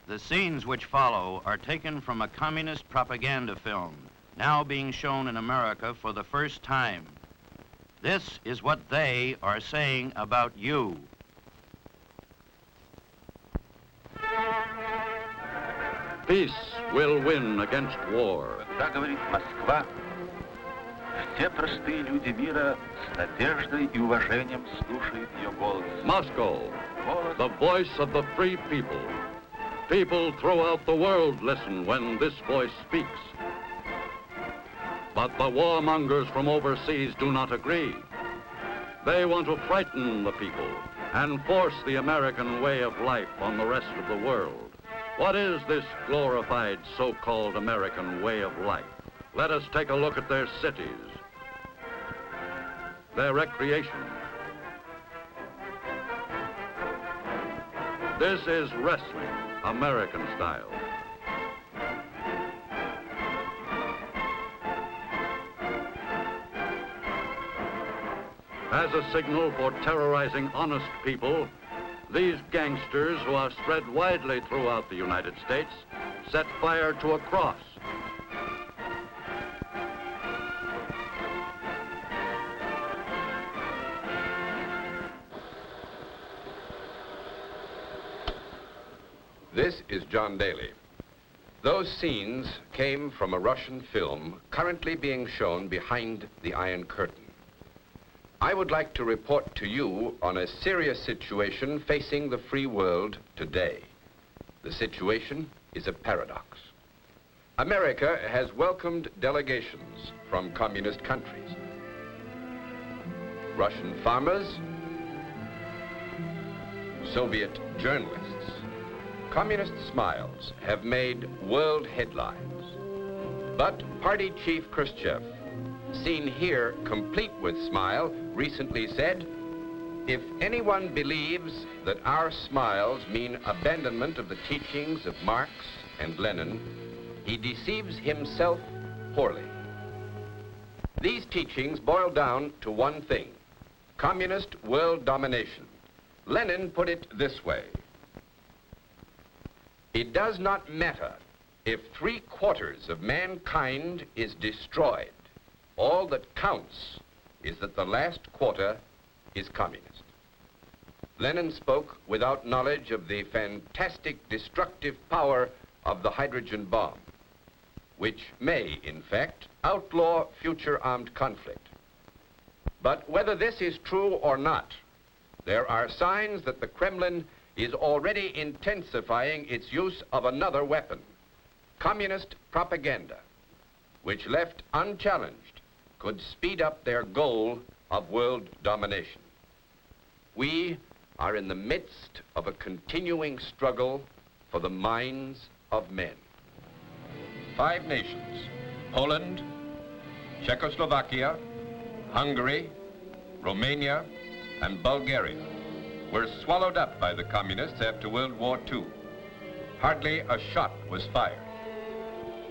The scenes which follow are taken from a communist propaganda film, now being shown in America for the first time. This is what they are saying about you. Peace will win against war. Когда говорит Москва, все простые люди мира с надеждой и уважением слушают ее голос. Moscow, the voice of the free people. People throughout the world listen when this voice speaks. But the warmongers from overseas do not agree. They want to frighten the people and force the American way of life on the rest of the world. What is this glorified so-called American way of life? Let us take a look at their cities, their recreation. This is wrestling, American style. As a signal for terrorizing honest people, these gangsters who are spread widely throughout the United States set fire to a cross. This is John Daly. Those scenes came from a Russian film currently being shown behind the Iron Curtain. I would like to report to you on a serious situation facing the free world today. The situation is a paradox. America has welcomed delegations from communist countries. Russian farmers, Soviet journalists. Communist smiles have made world headlines. But party chief Khrushchev, seen here complete with smile, recently said, "If anyone believes that our smiles mean abandonment of the teachings of Marx and Lenin, he deceives himself poorly." These teachings boil down to one thing: communist world domination. Lenin put it this way: "It does not matter if 3/4 of mankind is destroyed. All that counts is that the last quarter is communist." Lenin spoke without knowledge of the fantastic destructive power of the hydrogen bomb, which may, in fact, outlaw future armed conflict. But whether this is true or not, there are signs that the Kremlin is already intensifying its use of another weapon, communist propaganda, which left unchallenged could speed up their goal of world domination. We are in the midst of a continuing struggle for the minds of men. 5 nations, Poland, Czechoslovakia, Hungary, Romania, and Bulgaria, were swallowed up by the communists after World War II. Hardly a shot was fired.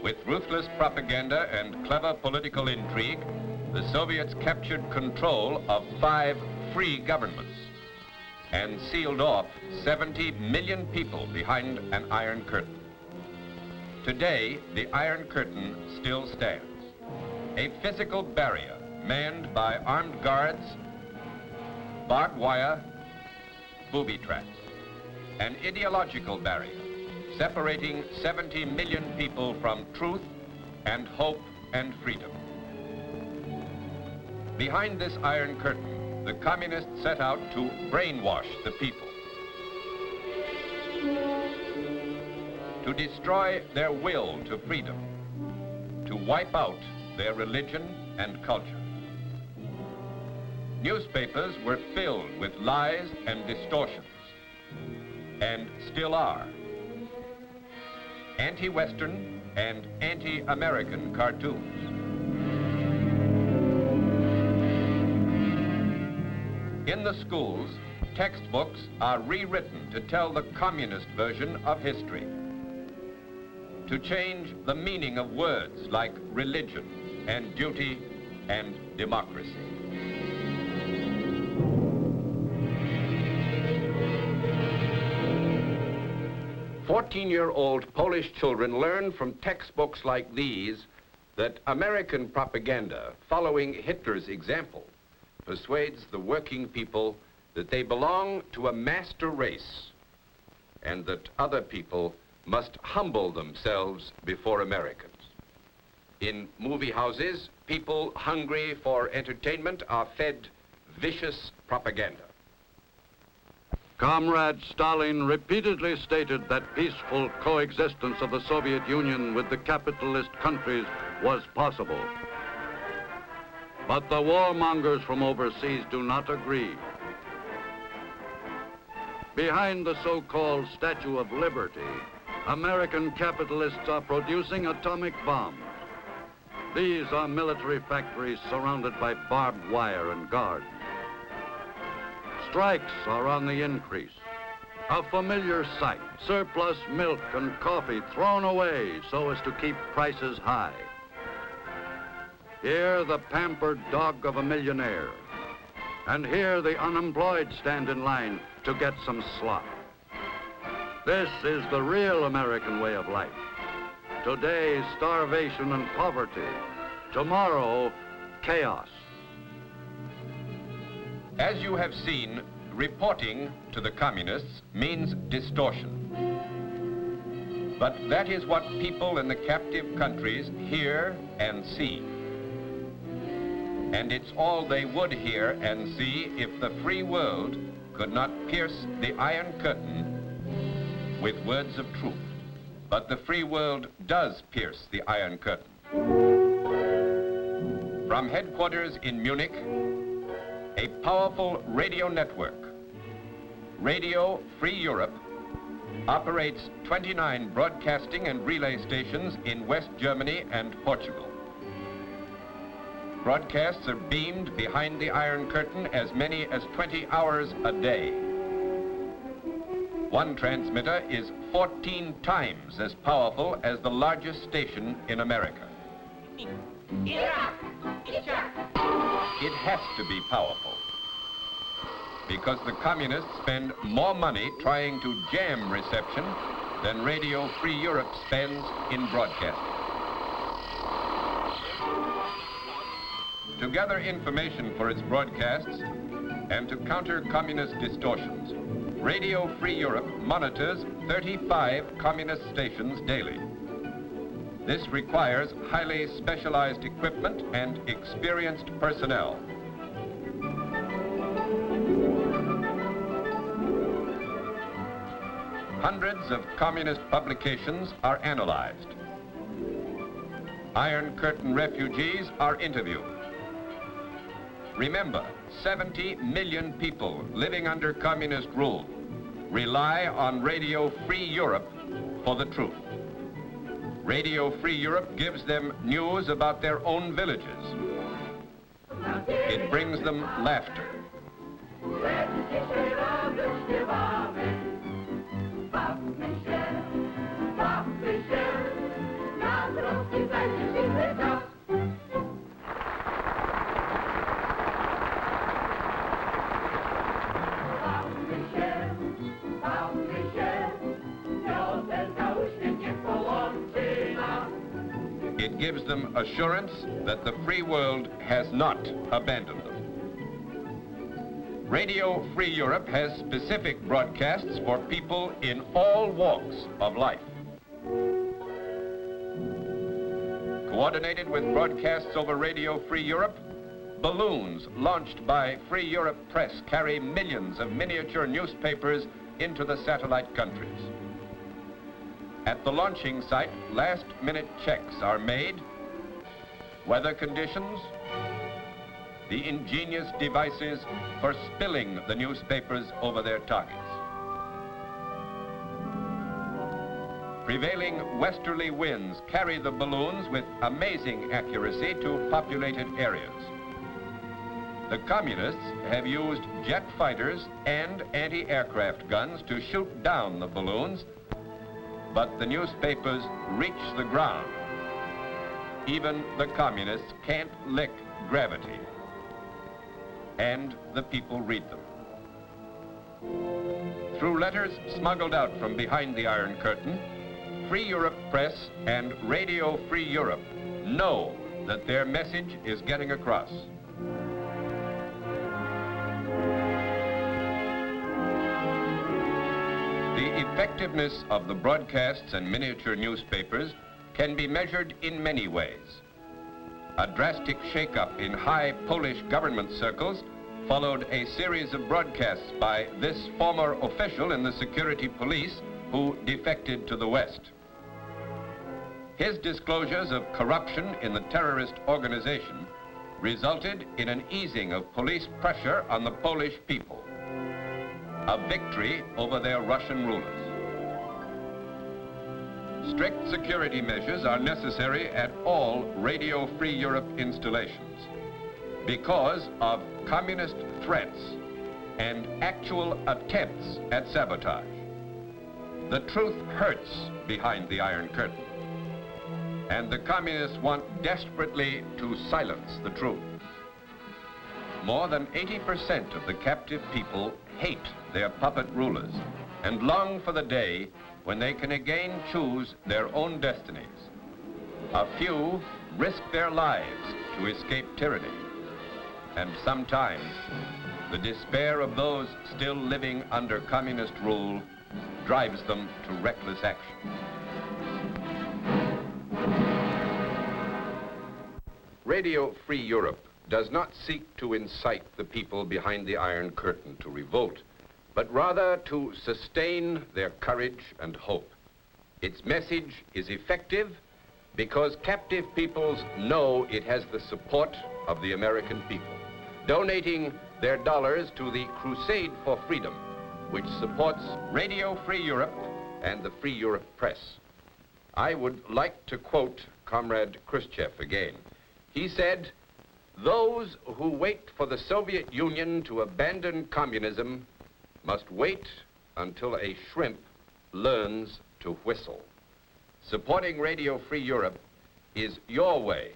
With ruthless propaganda and clever political intrigue, the Soviets captured control of 5 free governments and sealed off 70 million people behind an Iron Curtain. Today, the Iron Curtain still stands, a physical barrier manned by armed guards, barbed wire, booby traps, an ideological barrier separating 70 million people from truth and hope and freedom. Behind this Iron Curtain, the communists set out to brainwash the people, to destroy their will to freedom, to wipe out their religion and culture. Newspapers were filled with lies and distortions, and still are. Anti-Western and anti-American cartoons. In the schools, textbooks are rewritten to tell the communist version of history, to change the meaning of words like religion and duty and democracy. 14-year-old Polish children learn from textbooks like these that American propaganda, following Hitler's example, persuades the working people that they belong to a master race and that other people must humble themselves before Americans. In movie houses, people hungry for entertainment are fed vicious propaganda. Comrade Stalin repeatedly stated that peaceful coexistence of the Soviet Union with the capitalist countries was possible. But the warmongers from overseas do not agree. Behind the so-called Statue of Liberty, American capitalists are producing atomic bombs. These are military factories surrounded by barbed wire and guards. Strikes are on the increase. A familiar sight, surplus milk and coffee thrown away so as to keep prices high. Here the pampered dog of a millionaire. And here the unemployed stand in line to get some slop. This is the real American way of life. Today, starvation and poverty. Tomorrow, chaos. As you have seen, reporting to the communists means distortion. But that is what people in the captive countries hear and see. And it's all they would hear and see if the free world could not pierce the Iron Curtain with words of truth. But the free world does pierce the Iron Curtain. From headquarters in Munich, a powerful radio network, Radio Free Europe, operates 29 broadcasting and relay stations in West Germany and Portugal. Broadcasts are beamed behind the Iron Curtain as many as 20 hours a day. One transmitter is 14 times as powerful as the largest station in America. It has to be powerful because the communists spend more money trying to jam reception than Radio Free Europe spends in broadcasting. To gather information for its broadcasts and to counter communist distortions, Radio Free Europe monitors 35 communist stations daily. This requires highly specialized equipment and experienced personnel. Hundreds of communist publications are analyzed. Iron Curtain refugees are interviewed. Remember, 70 million people living under communist rule rely on Radio Free Europe for the truth. Radio Free Europe gives them news about their own villages. It brings them laughter. It gives them assurance that the free world has not abandoned them. Radio Free Europe has specific broadcasts for people in all walks of life. Coordinated with broadcasts over Radio Free Europe, balloons launched by Free Europe Press carry millions of miniature newspapers into the satellite countries. At the launching site, last-minute checks are made. Weather conditions, the ingenious devices for spilling the newspapers over their targets. Prevailing westerly winds carry the balloons with amazing accuracy to populated areas. The communists have used jet fighters and anti-aircraft guns to shoot down the balloons, but the newspapers reach the ground. Even the communists can't lick gravity. And the people read them. Through letters smuggled out from behind the Iron Curtain, Free Europe Press and Radio Free Europe know that their message is getting across. The effectiveness of the broadcasts and miniature newspapers can be measured in many ways. A drastic shakeup in high Polish government circles followed a series of broadcasts by this former official in the security police who defected to the West. His disclosures of corruption in the terrorist organization resulted in an easing of police pressure on the Polish people, a victory over their Russian rulers. Strict security measures are necessary at all Radio Free Europe installations because of communist threats and actual attempts at sabotage. The truth hurts behind the Iron Curtain, and the communists want desperately to silence the truth. More than 80% of the captive people hate their puppet rulers and long for the day when they can again choose their own destinies. A few risk their lives to escape tyranny, and sometimes the despair of those still living under communist rule drives them to reckless action. Radio Free Europe does not seek to incite the people behind the Iron Curtain to revolt, but rather to sustain their courage and hope. Its message is effective because captive peoples know it has the support of the American people, donating their dollars to the Crusade for Freedom, which supports Radio Free Europe and the Free Europe Press. I would like to quote Comrade Khrushchev again. He said, "Those who wait for the Soviet Union to abandon communism must wait until a shrimp learns to whistle." Supporting Radio Free Europe is your way,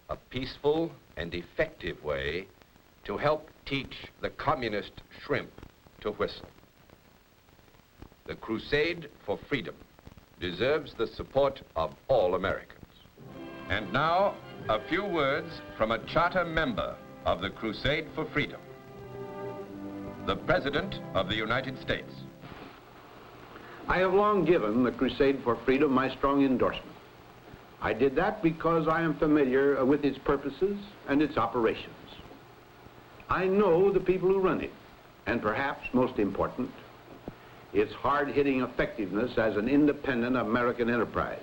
a peaceful and effective way to help teach the communist shrimp to whistle. The Crusade for Freedom deserves the support of all Americans. And now, a few words from a charter member of the Crusade for Freedom, the President of the United States. I have long given the Crusade for Freedom my strong endorsement. I did that because I am familiar with its purposes and its operations. I know the people who run it, and perhaps most important, its hard-hitting effectiveness as an independent American enterprise.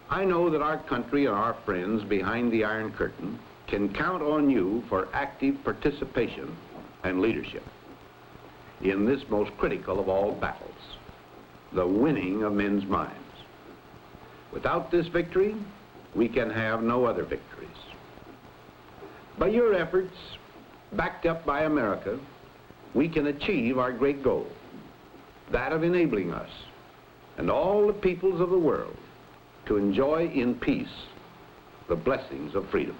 I know that our country and our friends behind the Iron Curtain can count on you for active participation and leadership in this most critical of all battles, the winning of men's minds. Without this victory, we can have no other victories. By your efforts, backed up by America, we can achieve our great goal, that of enabling us and all the peoples of the world to enjoy in peace the blessings of freedom.